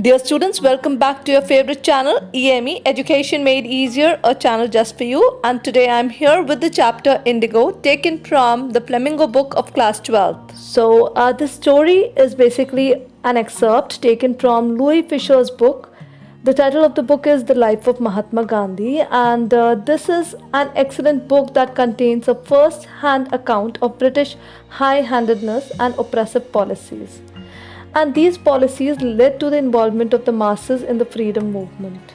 Dear students, welcome back to your favorite channel, EME Education Made Easier, a channel just for you. And today I'm here with the chapter Indigo, taken from the Flamingo book of class 12th. So, this story is basically an excerpt taken from Louis Fisher's book. The title of the book is The Life of Mahatma Gandhi, and this is an excellent book that contains a first-hand account of British high-handedness and oppressive policies. And these policies led to the involvement of the masses in the freedom movement.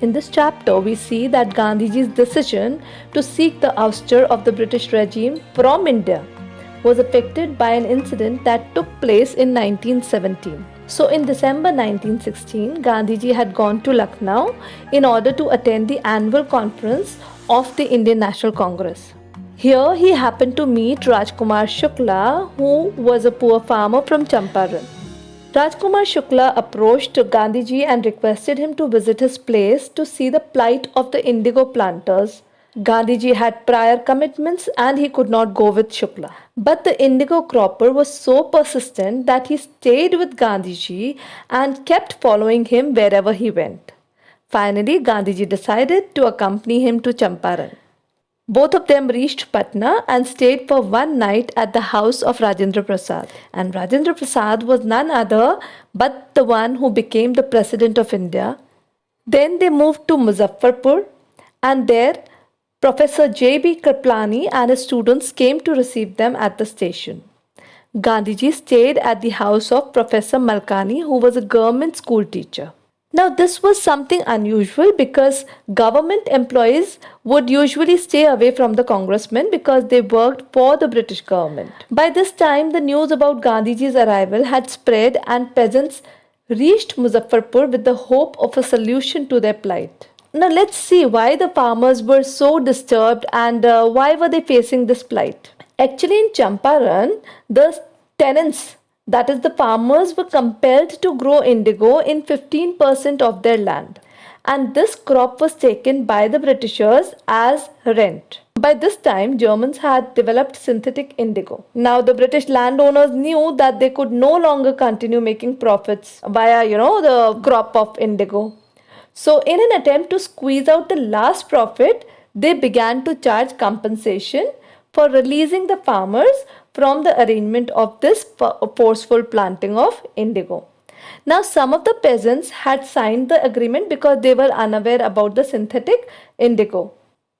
In this chapter, we see that Gandhiji's decision to seek the ouster of the British regime from India was affected by an incident that took place in 1917. So in December 1916, Gandhiji had gone to Lucknow in order to attend the annual conference of the Indian National Congress. Here he happened to meet Rajkumar Shukla, who was a poor farmer from Champaran. Rajkumar Shukla approached Gandhiji and requested him to visit his place to see the plight of the indigo planters. Gandhiji had prior commitments and he could not go with Shukla. But the indigo cropper was so persistent that he stayed with Gandhiji and kept following him wherever he went. Finally, Gandhiji decided to accompany him to Champaran. Both of them reached Patna and stayed for one night at the house of Rajendra Prasad. And Rajendra Prasad was none other but the one who became the President of India. Then they moved to Muzaffarpur, and there Professor J.B. Kriplani and his students came to receive them at the station. Gandhiji stayed at the house of Professor Malkani, who was a government school teacher. Now, this was something unusual because government employees would usually stay away from the congressmen because they worked for the British government. By this time, the news about Gandhiji's arrival had spread and peasants reached Muzaffarpur with the hope of a solution to their plight. Now, let's see why the farmers were so disturbed and why were they facing this plight. Actually, in Champaran, the tenants, that is, the farmers were compelled to grow indigo in 15% of their land, and this crop was taken by the Britishers as rent. By this time, Germans had developed synthetic indigo. Now, the British landowners knew that they could no longer continue making profits via, the crop of indigo. So, in an attempt to squeeze out the last profit, they began to charge compensation for releasing the farmers from the arrangement of this forceful planting of indigo. Now, some of the peasants had signed the agreement because they were unaware about the synthetic indigo.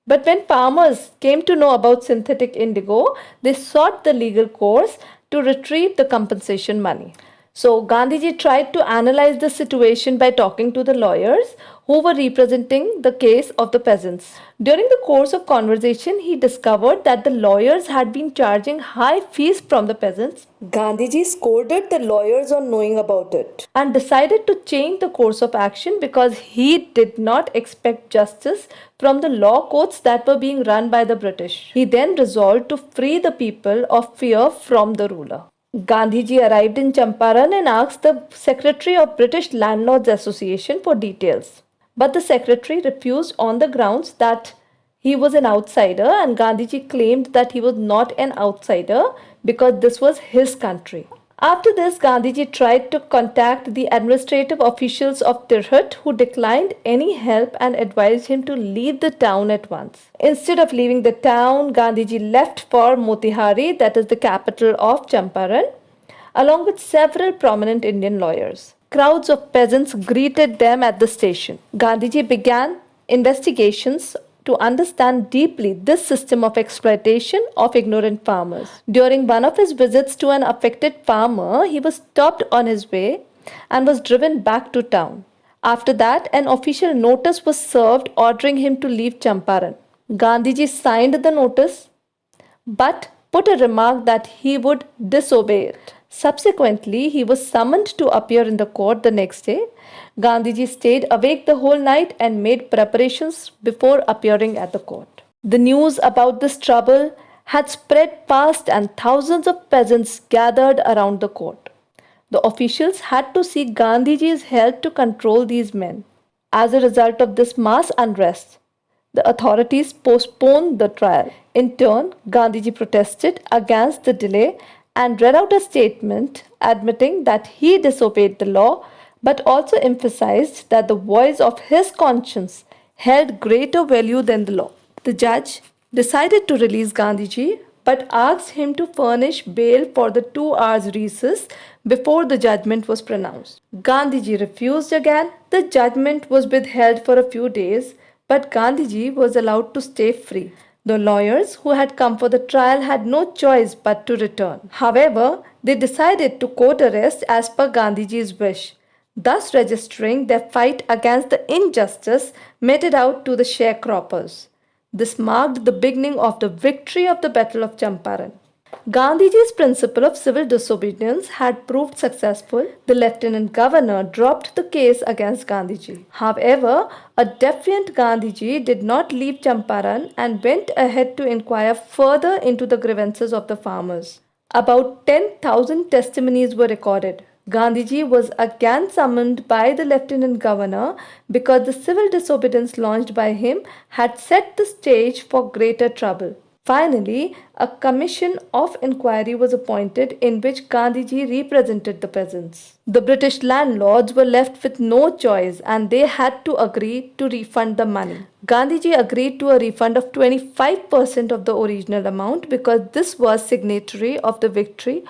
But when farmers came to know about synthetic indigo, they sought the legal course to retrieve the compensation money. So, Gandhiji tried to analyze the situation by talking to the lawyers who were representing the case of the peasants. During the course of conversation, he discovered that the lawyers had been charging high fees from the peasants. Gandhiji scolded the lawyers on knowing about it and decided to change the course of action because he did not expect justice from the law courts that were being run by the British. He then resolved to free the people of fear from the ruler. Gandhiji arrived in Champaran and asked the secretary of British Landlords Association for details. But the secretary refused on the grounds that he was an outsider, and Gandhiji claimed that he was not an outsider because this was his country. After this, Gandhiji tried to contact the administrative officials of Tirhut, who declined any help and advised him to leave the town at once. Instead of leaving the town, Gandhiji left for Motihari, that is the capital of Champaran, along with several prominent Indian lawyers. Crowds of peasants greeted them at the station. Gandhiji began investigations to understand deeply this system of exploitation of ignorant farmers. During one of his visits to an affected farmer, he was stopped on his way and was driven back to town. After that, an official notice was served ordering him to leave Champaran. Gandhiji signed the notice but put a remark that he would disobey it. Subsequently, he was summoned to appear in the court the next day. Gandhiji stayed awake the whole night and made preparations before appearing at the court. The news about this trouble had spread fast and thousands of peasants gathered around the court. The officials had to seek Gandhiji's help to control these men. As a result of this mass unrest, the authorities postponed the trial. In turn, Gandhiji protested against the delay and read out a statement admitting that he disobeyed the law but also emphasized that the voice of his conscience held greater value than the law. The judge decided to release Gandhiji but asked him to furnish bail for the 2 hours recess before the judgment was pronounced. Gandhiji refused again. The judgment was withheld for a few days, but Gandhiji was allowed to stay free. The lawyers who had come for the trial had no choice but to return. However, they decided to court arrest as per Gandhiji's wish, thus registering their fight against the injustice meted out to the sharecroppers. This marked the beginning of the victory of the Battle of Champaran. Gandhiji's principle of civil disobedience had proved successful. The lieutenant governor dropped the case against Gandhiji. However, a defiant Gandhiji did not leave Champaran and went ahead to inquire further into the grievances of the farmers. About 10,000 testimonies were recorded. Gandhiji was again summoned by the lieutenant governor because the civil disobedience launched by him had set the stage for greater trouble. Finally, a commission of inquiry was appointed in which Gandhiji represented the peasants. The British landlords were left with no choice and they had to agree to refund the money. Gandhiji agreed to a refund of 25% of the original amount because this was signatory of the victory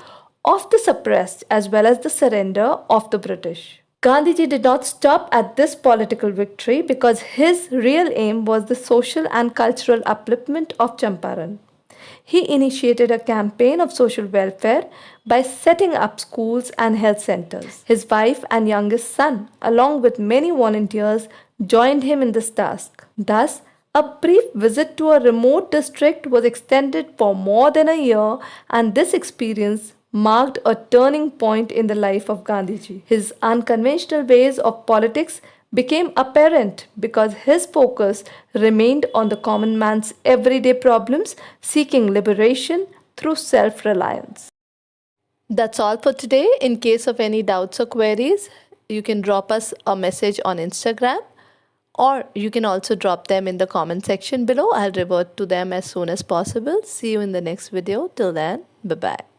of the suppressed as well as the surrender of the British. Gandhiji did not stop at this political victory because his real aim was the social and cultural upliftment of Champaran. He initiated a campaign of social welfare by setting up schools and health centers. His wife and youngest son, along with many volunteers, joined him in this task. Thus, a brief visit to a remote district was extended for more than a year, and this experience marked a turning point in the life of Gandhiji. His unconventional ways of politics became apparent because his focus remained on the common man's everyday problems, seeking liberation through self-reliance. That's all for today. In case of any doubts or queries, you can drop us a message on Instagram, or you can also drop them in the comment section below. I'll revert to them as soon as possible. See you in the next video. Till then, bye-bye.